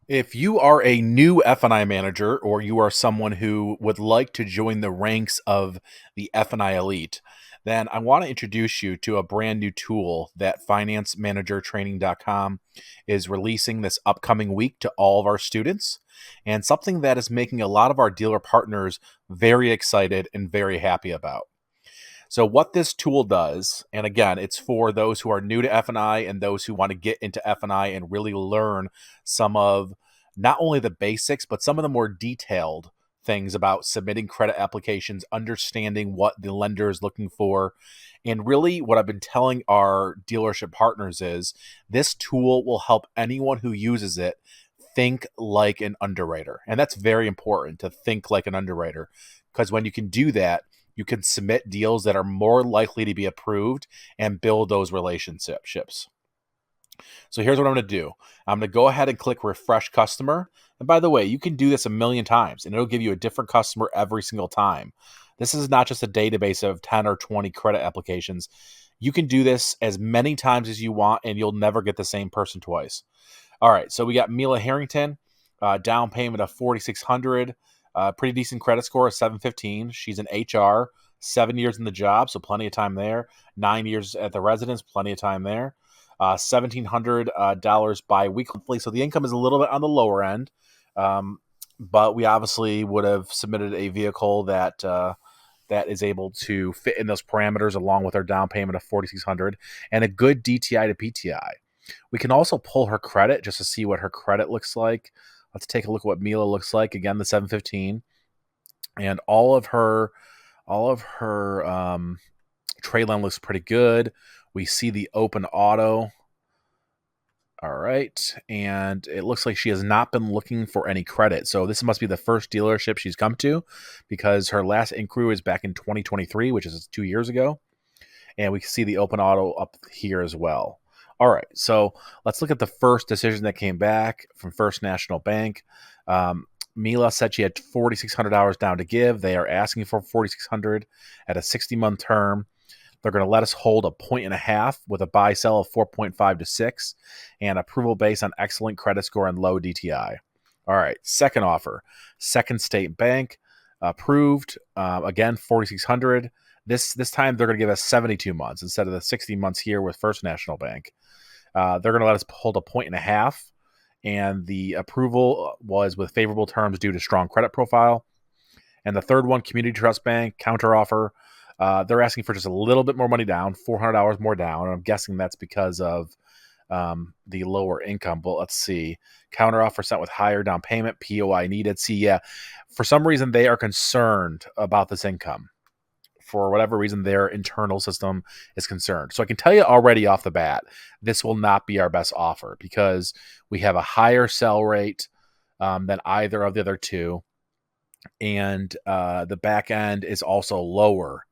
If you are a new F&I manager or you are someone who would like to join the ranks of the F&I elite, then I want to introduce you to a brand new tool that financemanagertraining.com is releasing this upcoming week to all of our students, and something that is making a lot of our dealer partners very excited and very happy about. So what this tool does, and again, it's for those who are new to F&I and those who want to get into F&I and really learn some of not only the basics, but some of the more detailed things about submitting credit applications, understanding what the lender is looking for. And really, what I've been telling our dealership partners is this tool will help anyone who uses it think like an underwriter. And that's very important, to think like an underwriter, because when you can do that, you can submit deals that are more likely to be approved and build those relationships. So here's what I'm going to do. I'm going to go ahead and click refresh customer. And by the way, you can do this a million times and it'll give you a different customer every single time. This is not just a database of 10 or 20 credit applications. You can do this as many times as you want and you'll never get the same person twice. All right, so we got Mila Harrington, down payment of 4,600, pretty decent credit score of 715. She's an HR, 7 years in the job, so plenty of time there. 9 years at the residence, plenty of time there. $1,700 bi-weekly, so the income is a little bit on the lower end, but we obviously would have submitted a vehicle that is able to fit in those parameters along with our down payment of 4,600 and a good DTI to PTI. We can also pull her credit just to see what her credit looks like. Let's take a look at what Mila looks like. Again, the 715, and all of her trade line looks pretty good. We see the open auto. All right, and it looks like she has not been looking for any credit. So this must be the first dealership she's come to, because her last inquiry was back in 2023, which is 2 years ago. And we can see the open auto up here as well. All right, so let's look at the first decision that came back from First National Bank. Mila said she had $4,600 down to give. They are asking for $4,600 at a 60-month term. They're going to let us hold a 1.5 with a buy sell of 4.5 to 6 and approval based on excellent credit score and low DTI. All right, second offer, Second State Bank, approved. Again, 4,600. This time they're going to give us 72 months instead of the 60 months here with First National Bank. They're going to let us hold a 1.5, and the approval was with favorable terms due to strong credit profile. And the third one, Community Trust Bank, counteroffer. They're asking for just a little bit more money down, $400 more down. And I'm guessing that's because of the lower income. But let's see. Counteroffer sent with higher down payment, POI needed. See, yeah, for some reason they are concerned about this income. For whatever reason, their internal system is concerned. So I can tell you already off the bat, this will not be our best offer because we have a higher sell rate than either of the other two. And the back end is also lower.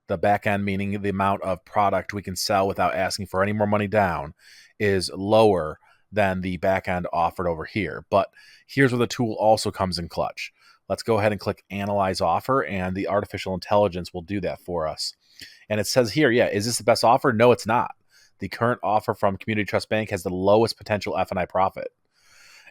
The back end, meaning the amount of product we can sell without asking for any more money down, is lower than the back end offered over here. But here's where the tool also comes in clutch. Let's go ahead and click Analyze Offer, and the artificial intelligence will do that for us. And it says here, yeah, is this the best offer? No, it's not. The current offer from Community Trust Bank has the lowest potential F&I profit.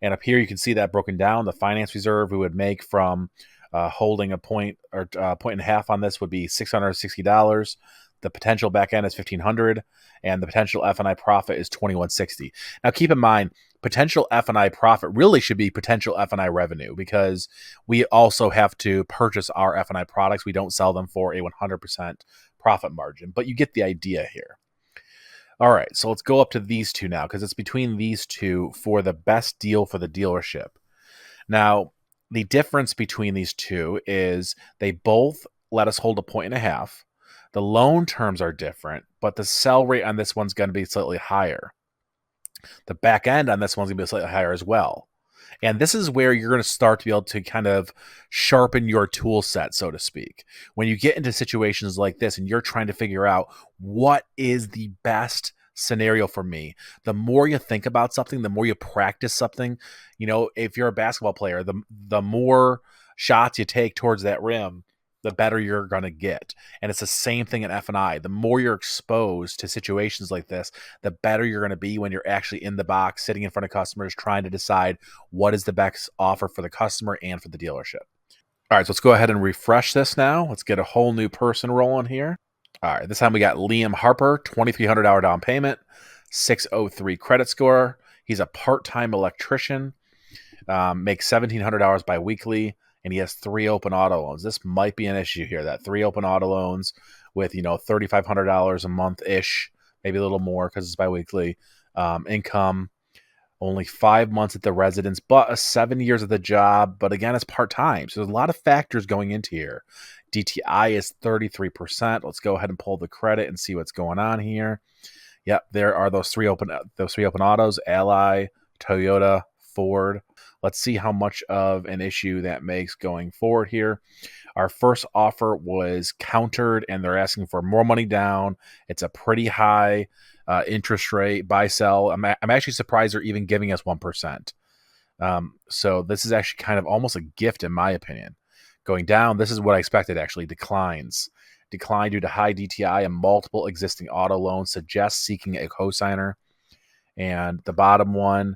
And up here, you can see that broken down. The finance reserve we would make from holding a point or point and a half on this would be $660. The potential back end is $1,500, and the potential F&I profit is $2,160. Now, keep in mind, potential F&I profit really should be potential F&I revenue, because we also have to purchase our F&I products. We don't sell them for a 100% profit margin, but you get the idea here. All right, so let's go up to these two now, because it's between these two for the best deal for the dealership. Now, the difference between these two is they both let us hold a 1.5. The loan terms are different, but the sell rate on this one's going to be slightly higher. The back end on this one's going to be slightly higher as well. And this is where you're going to start to be able to kind of sharpen your tool set, so to speak. When you get into situations like this and you're trying to figure out what is the best scenario for me, the more you think about something, the more you practice something. You know, if you're a basketball player, the more shots you take towards that rim, the better you're going to get. And it's the same thing in F&I. The more you're exposed to situations like this, the better you're going to be when you're actually in the box, sitting in front of customers, trying to decide what is the best offer for the customer and for the dealership. All right, so let's go ahead and refresh this now. Let's get a whole new person rolling here. All right, this time we got Liam Harper, $2,300 down payment, 603 credit score. He's a part-time electrician, makes $1,700 biweekly, and he has 3 open auto loans. This might be an issue here, that 3 open auto loans with, $3,500 a month-ish, maybe a little more because it's biweekly income. Only 5 months at the residence, but 7 years at the job. But again, it's part-time. So there's a lot of factors going into here. DTI is 33%. Let's go ahead and pull the credit and see what's going on here. Yep, there are those three open autos: Ally, Toyota, Ford. Let's see how much of an issue that makes going forward here. Our first offer was countered, and they're asking for more money down. It's a pretty high interest rate, buy, sell. I'm actually surprised they're even giving us 1%. So this is actually kind of almost a gift, in my opinion. Going down, this is what I expected, actually. Declines. Decline due to high DTI and multiple existing auto loans, suggests seeking a cosigner. And the bottom one,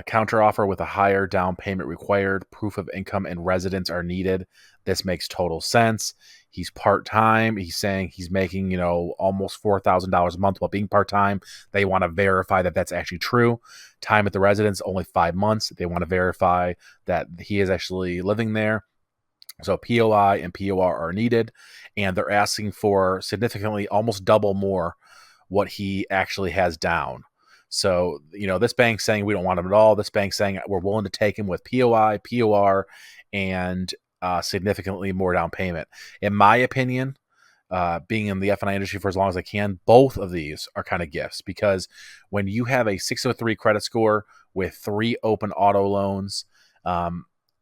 counter offer with a higher down payment required. Proof of income and residence are needed. This makes total sense. He's part-time. He's saying he's making, almost $4,000 a month while being part-time. They want to verify that that's actually true. Time at the residence, only 5 months. They want to verify that he is actually living there. So POI and POR are needed, and they're asking for significantly almost double more what he actually has down. So, this bank's saying we don't want him at all. This bank's saying we're willing to take him with POI, POR, and significantly more down payment. In my opinion, being in the F&I industry for as long as I can, both of these are kind of gifts, because when you have a 603 credit score with 3 open auto loans,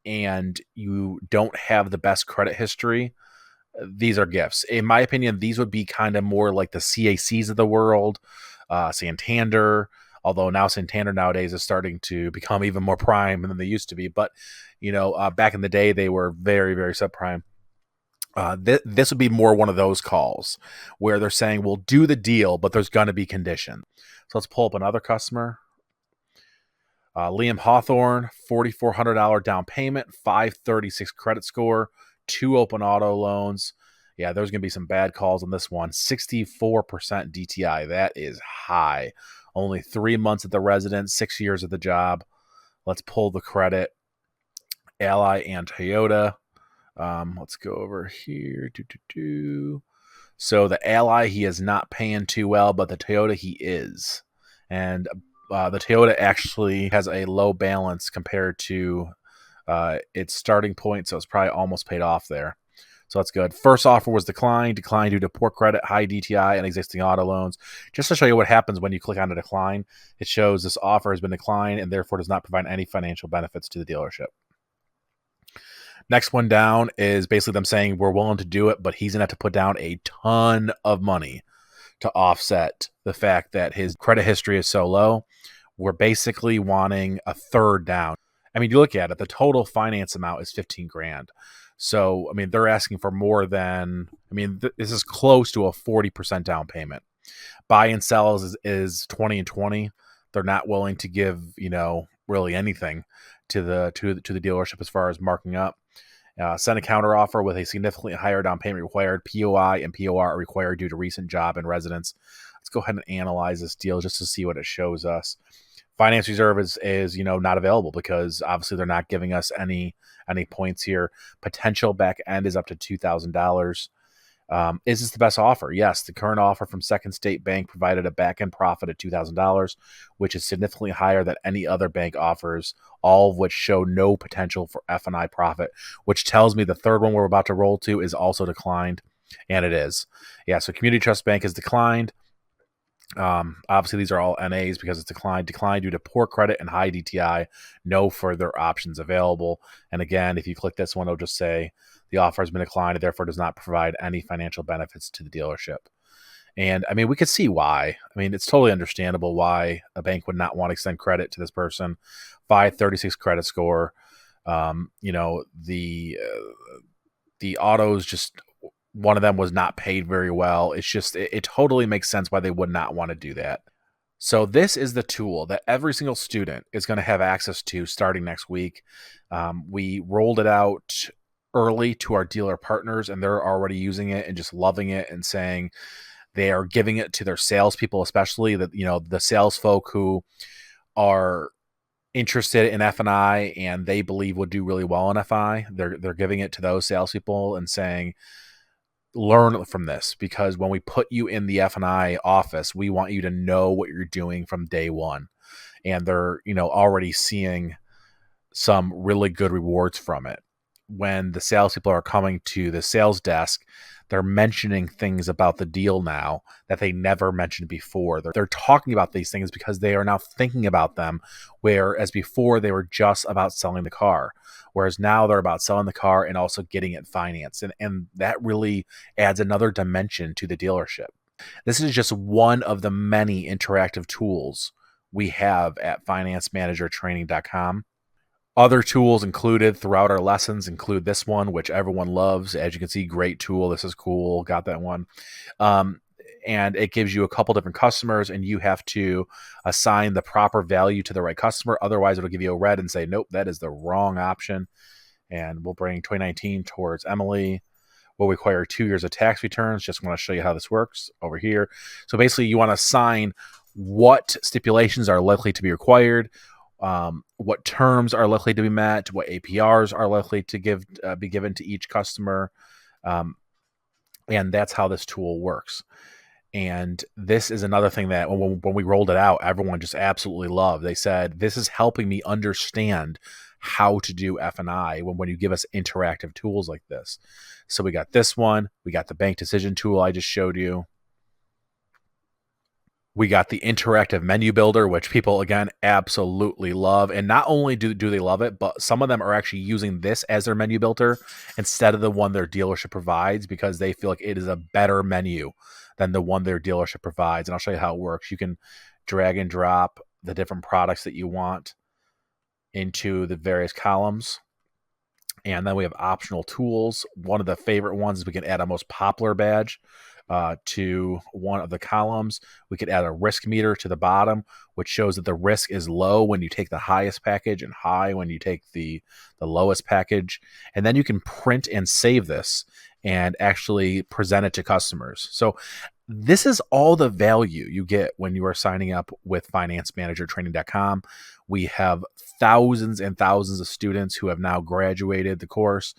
and you don't have the best credit history, these are gifts. In my opinion, these would be kind of more like the CACs of the world, Santander, although now Santander nowadays is starting to become even more prime than they used to be. But, back in the day, they were very, very subprime. This would be more one of those calls where they're saying, we'll do the deal, but there's going to be condition. So let's pull up another customer. Liam Hawthorne, $4,400 down payment, 536 credit score, 2 open auto loans. Yeah, there's going to be some bad calls on this one. 64% DTI. That is high. Only 3 months at the residence, 6 years at the job. Let's pull the credit. Ally and Toyota. Let's go over here. So the Ally, he is not paying too well, but the Toyota, he is. And the Toyota actually has a low balance compared to its starting point, so it's probably almost paid off there. So that's good. First offer was declined due to poor credit, high DTI, and existing auto loans. Just to show you what happens when you click on a decline, it shows this offer has been declined and therefore does not provide any financial benefits to the dealership. Next one down is basically them saying we're willing to do it, but he's going to have to put down a ton of money to offset the fact that his credit history is so low. We're basically wanting a third down. I mean, you look at it, the total finance amount is 15 grand. So, I mean, they're asking for more than, this is close to a 40% down payment. Buy and sell is 20 and 20. They're not willing to give, really anything to the dealership as far as marking up. Send a counter offer with a significantly higher down payment required. POI and POR are required due to recent job and residence. Let's go ahead and analyze this deal just to see what it shows us. Finance reserve is not available because obviously they're not giving us any points here. Potential back end is up to $2,000. Is this the best offer? Yes, the current offer from Second State Bank provided a back end profit of $2,000, which is significantly higher than any other bank offers, all of which show no potential for F&I profit, which tells me the third one we're about to roll to is also declined, and it is. Yeah, so Community Trust Bank has declined. Obviously, these are all NAs because it's declined due to poor credit and high DTI. No further options available. And again, if you click this one, it'll just say the offer has been declined and therefore does not provide any financial benefits to the dealership. And we could see why. It's totally understandable why a bank would not want to extend credit to this person. 536 credit score. The the autos just, one of them was not paid very well. It's just, it totally makes sense why they would not want to do that. So this is the tool that every single student is going to have access to starting next week. We rolled it out early to our dealer partners, and they're already using it and just loving it and saying they are giving it to their salespeople, especially the sales folk who are interested in F&I and they believe would do really well in F&I. They're giving it to those salespeople and saying, learn from this, because when we put you in the F&I office, we want you to know what you're doing from day one. And they're, already seeing some really good rewards from it. When the salespeople are coming to the sales desk, they're mentioning things about the deal now that they never mentioned before. They're talking about these things because they are now thinking about them, whereas before they were just about selling the car. Whereas now they're about selling the car and also getting it financed. And that really adds another dimension to the dealership. This is just one of the many interactive tools we have at financemanagertraining.com. Other tools included throughout our lessons include this one, which everyone loves. As you can see, great tool. This is cool. Got that one. And it gives you a couple different customers, and you have to assign the proper value to the right customer. Otherwise, it'll give you a red and say, nope, that is the wrong option. And we'll bring 2019 towards Emily. We'll require 2 years of tax returns. Just want to show you how this works over here. So basically, you want to assign what stipulations are likely to be required, what terms are likely to be met, what APRs are likely to be given to each customer. And that's how this tool works. And this is another thing that when we rolled it out, everyone just absolutely loved. They said, this is helping me understand how to do F&I when you give us interactive tools like this. So we got this one. We got the bank decision tool I just showed you. We got the interactive menu builder, which people, again, absolutely love. And not only do they love it, but some of them are actually using this as their menu builder instead of the one their dealership provides, because they feel like it is a better menu than the one their dealership provides. And I'll show you how it works. You can drag and drop the different products that you want into the various columns. And then we have optional tools. One of the favorite ones is we can add a most popular badge to one of the columns. We could add a risk meter to the bottom, which shows that the risk is low when you take the highest package and high when you take the lowest package. And then you can print and save this and actually present it to customers. So this is all the value you get when you are signing up with financemanagertraining.com. We have thousands and thousands of students who have now graduated the course.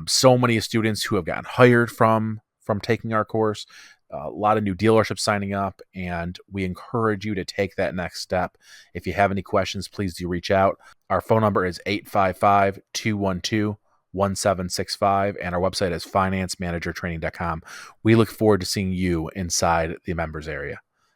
So many students who have gotten hired from taking our course. A lot of new dealerships signing up, and we encourage you to take that next step. If you have any questions, please do reach out. Our phone number is 855-212-1765, and our website is financemanagertraining.com. We look forward to seeing you inside the members area.